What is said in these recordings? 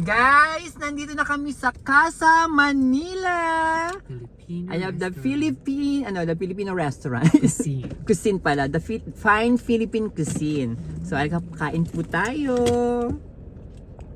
Guys, nandito na kami sa Casa Manila. Filipino I have the restaurant. Filipino restaurant. Cuisine. Cuisine pala, the fine Philippine cuisine. So, ay kain po tayo.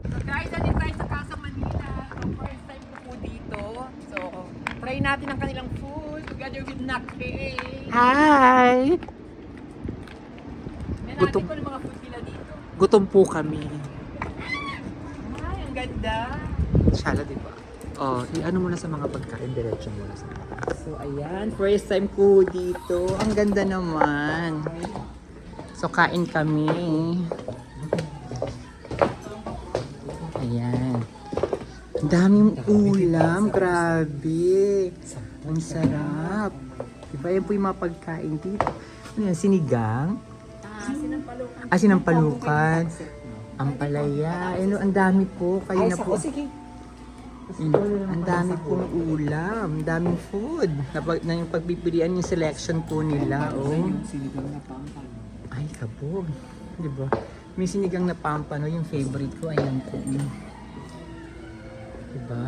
So guys, nandito tayo sa Casa Manila. So, first time ko po dito. So, try natin ang kanilang food together with Naki. Hi! May natin Gutom. ko ng mga food nila dito. Gutom po kami. Ay, ang ganda. Shala, di ba? Oh, i-ano muna sa mga pagkain, diretso muna sa mga. So, ayan. First time ko dito. Ang ganda naman. So, kain kami. Ayan. Ang daming ulam. Grabe. Ang sarap. Diba yan po yung mga pagkain dito. Ano yan? Sinigang? Sinampalukan. Ampalaya. Ano, ang dami po. Kayo na po. Ang dami pong ulam. Ang daming food. Na yung pagpipilian yung selection po nila. Oh. Ay, kabog. Diba? May sinigang na pampano. Yung favorite ko. Ayan po. Diba?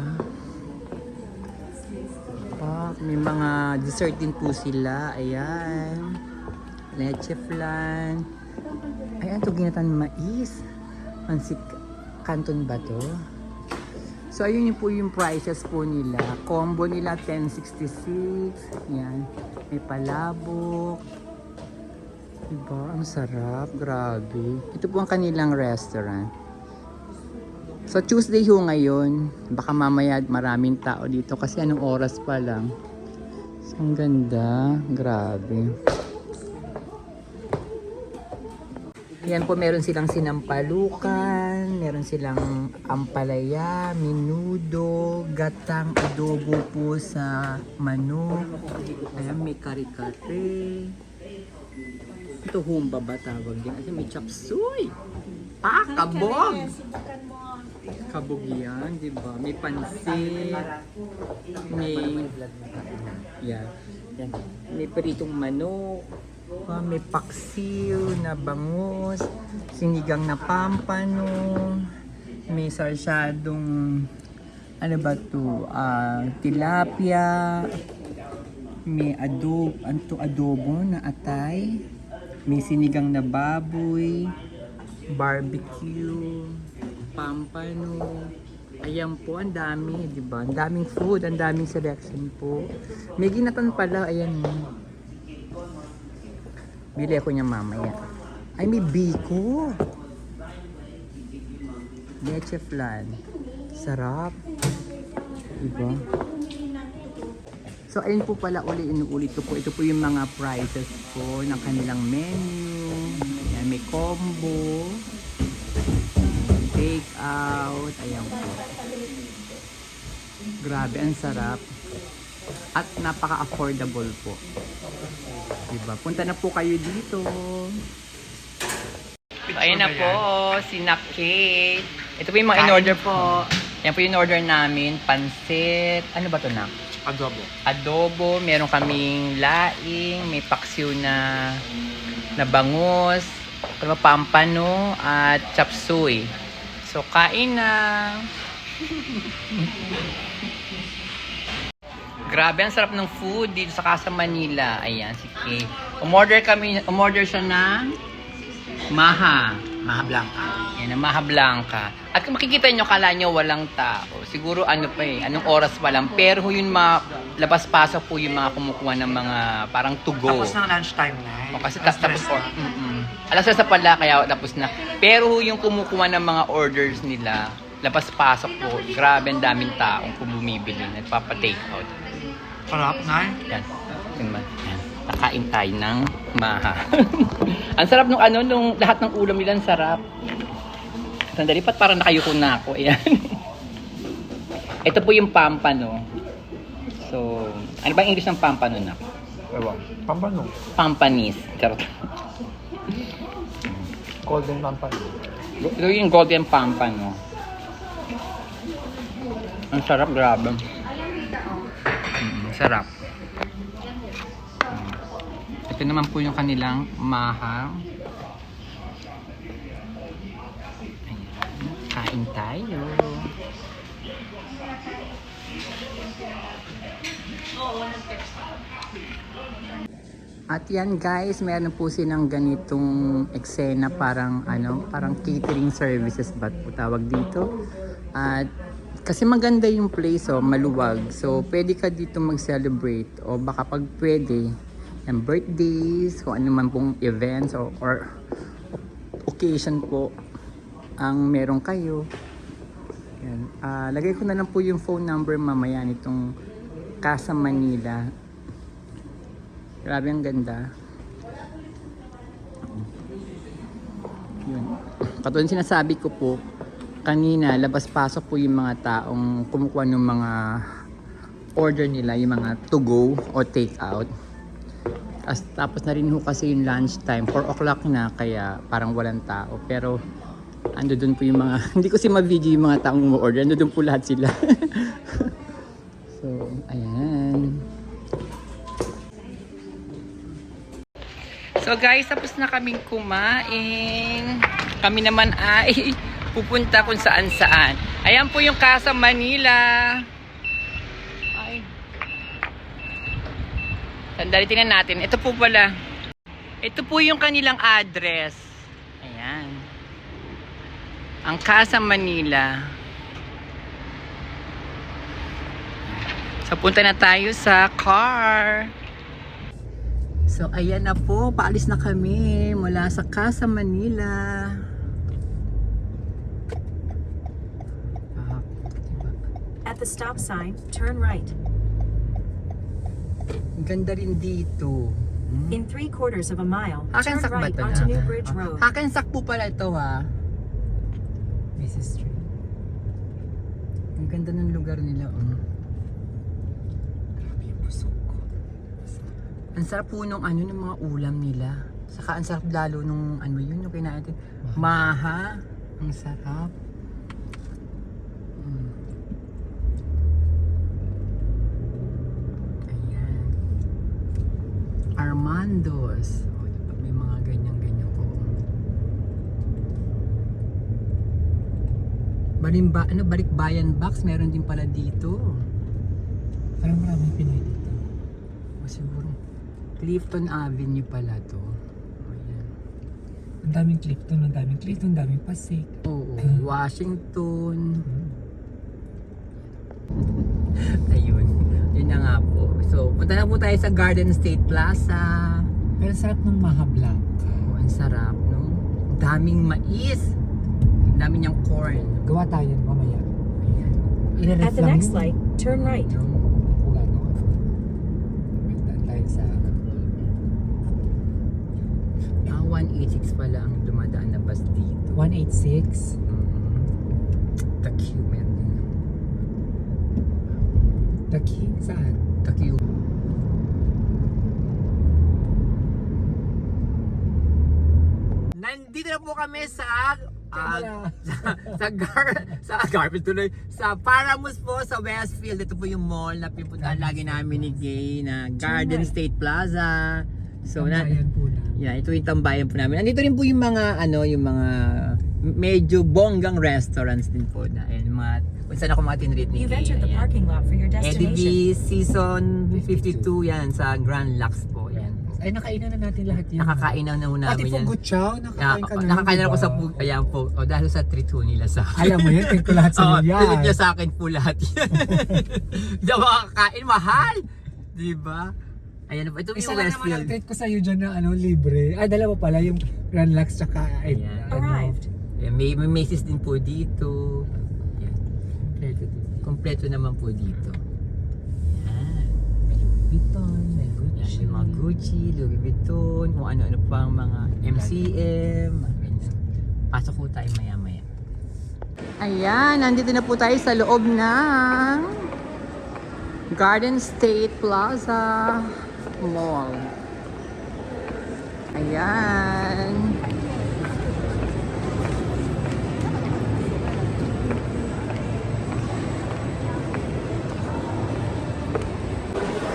May mga dessert din po sila. Ayan. Leche flan. Ayan, ito ginatan mais. Pansik canton ba to? So, ayun yung po yung prices po nila. Combo nila, 1066. Yan. May palabok. Diba? Ang sarap. Grabe. Ito po ang kanilang restaurant. So, Tuesday ho ngayon. Baka mamaya maraming tao dito kasi anong oras pa lang. So, ang ganda. Grabe. Yan po, meron silang sinampalukan, meron silang ampalaya, minudo, gatang adobo po sa manok. Ayan, may kare-kare. Ito humba ba tawag din? Kasi may chop suey. Kabog! Kabog yan, di ba? May pansit, yan. May peritong manok. May paksiw na bangus, sinigang na pampano, may sarsyadong ano ba to, tilapia, may adobo na atay, may sinigang na baboy, barbecue, pampano. Ayan po, ang dami, di ba? Ang daming food, ang daming selection po. May ginatan pala, ayan. Bili ako niya mamaya. Ay, may biko. Leche flan. Sarap. Diba? So, ayun po pala inuulit ko po. Ito po yung mga prices po ng kanilang menu. Ayan, may combo. Take out. Ayan po. Grabe, ang sarap. At napaka-affordable po. Diba? Punta na po kayo dito. So, ayan na po, si Naki. Ito po yung mga in-order po. Yan po yung in-order namin. Pansit. Ano ba to, Nak? Adobo. Adobo. Meron kaming laing. May paksiw na bangus. Pampano. At chop suey. So, kain na. Grabe, ang sarap ng food dito sa Casa Manila. Ayan, si Kay. Umorder siya ng Maha Blanca. Yan, Maha Blanca. At kung makikita nyo, kala nyo walang tao. Siguro ano pa anong oras pa lang. Pero yung labas-pasok po yung mga kumukuha ng mga parang to go. Tapos ng lunchtime na. O, kasi tapos alas sa pala, kaya tapos na. Pero yung kumukuha ng mga orders nila, labas-pasok po. Grabe, ang daming taong bumibili. Nagpapa-take out. Sarap, Nay. Yan. Yan. Nakain tayo ng Maha. Ang sarap nung lahat ng ulam nila, ang sarap. Sandali, parang nakayuko na ako. Ayan. Ito po yung pampano. So, ano ba ang English ng pampano na? Ewan. Pampano. Pampanis. Charot. Golden pampano. Ito yung golden pampano. Ang sarap, grabe. Sarap. Ito naman po yung kanilang Maha. Ayan. Kain tayo. At yan guys, meron po silang ganitong eksena parang parang catering services ba po tawag dito. At kasi maganda yung place, maluwag. So pwede ka dito mag-celebrate o baka pag pwede, yung birthdays, kung ano man pong events or occasion po ang meron kayo. Yan. Lagay ko na lang po yung phone number mamaya nitong Casa Manila. Grabe ang ganda. Yun. Katulad sinasabi ko po, kanina labas-pasok po yung mga taong kumukuha ng mga order nila, yung mga to go o take out. Tapos na rin ho kasi yung lunch time, 4 o'clock na, kaya parang walang tao. Pero ando doon po yung mga, hindi ko ma-video yung mga taong order, ando doon po lahat sila. So, ayan. So guys, tapos na kaming kumain. Kami naman ay pupunta kung saan-saan. Ayan po yung Casa Manila. Ay. Sandali, tingnan natin. Ito po pala. Ito po yung kanilang address. Ayan. Ang Casa Manila. So punta na tayo sa car. So ayan na po, paalis na kami mula sa Casa Manila. At the stop sign, turn right. Ganda rin dito. In 3/4 of a mile, turn Hackensack ba right ito onto na? New Bridge Road. Hackensack po pala ito ha. Mrs. Street. Ang ganda ng lugar nila. Grabe yung busog ko. Ang sarap po nung ng mga ulam nila. Saka ang sarap lalo nung yun yung kinain natin. Maha. Ang sarap. Ayan. Armando's. Diba? May mga ganyan-ganyan po. Balikbayan box. Meron din pala dito. Parang maraming Pinoy dito. O siguro. Clifton Avenue pala to. Ayan. Ang daming Clifton, ang daming Pasig. Oo. Washington. Ayun. Yun na nga po. So, punta na po tayo sa Garden State Plaza. Pero sarap ng Maha Blanca. Oh, ang sarap, no? Ang daming mais. Ang dami niyang corn. Gawa tayo yan mamaya. Ayan. At the next light, turn right. Ulan ako. Wait lang tayo sa... 186 pala ang dumadaan na bus dito. 186. The Q, man. The King? Saan? The Q. Nandito na po kami sa sa Paramus po sa Westfield. Ito po yung mall na pipuntahan lagi namin ni Gay na Garden State Plaza. So Tambayan po na. yeah, ito yung tambayan po namin. Nandito rin po yung mga yung mga medyo bonggang restaurants din po na mga kung saan ako mga tinreat ni You've Gay. entered the Ayan. parking lot for your Eddie destination. Season 52 yan sa Grand Lux po. Yan. Ay, nakainan na natin lahat yan. Nakakain na naman Pati namin yan. Puguchaw, nakakain ka na. Nakakain na ako diba? sa ayan po. O dahil sa treat ho nila sa akin. Alam mo yan, take ko lahat sa Oo, iyo treat niya yan. sa akin po lahat yan. Hindi ako makakain, mahal. Diba? Ayan po, ito Isa yung lang naman ang Westfield. treat ko sa iyo dyan na libre. Ay, dalawa pala, yung Grand Lux tsaka Ayan. Arrived. Ayan, may Macy's din po dito. Ayan. Kompleto naman po dito. Ayan. May Louis Vuitton, may Yan, Gucci. may mga Gucci, Louis Vuitton, kung ano-ano pang mga MCM. Pasok po tayo maya-maya. Ayan, nandito na po tayo sa loob ng Garden State Plaza Mall. Ayan.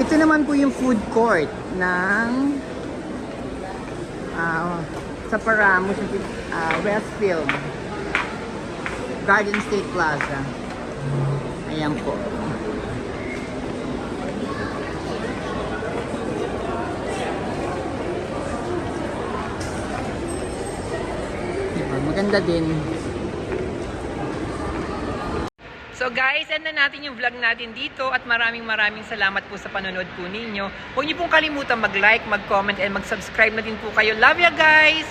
Ito naman po yung food court ng sa Paramus, Westfield. Garden State Plaza. Ayan po. Diba? Maganda din. So guys, end na natin yung vlog natin dito at maraming salamat po sa panonood po ninyo. Huwag niyo pong kalimutan mag-like, mag-comment, and mag-subscribe na din po kayo. Love you guys!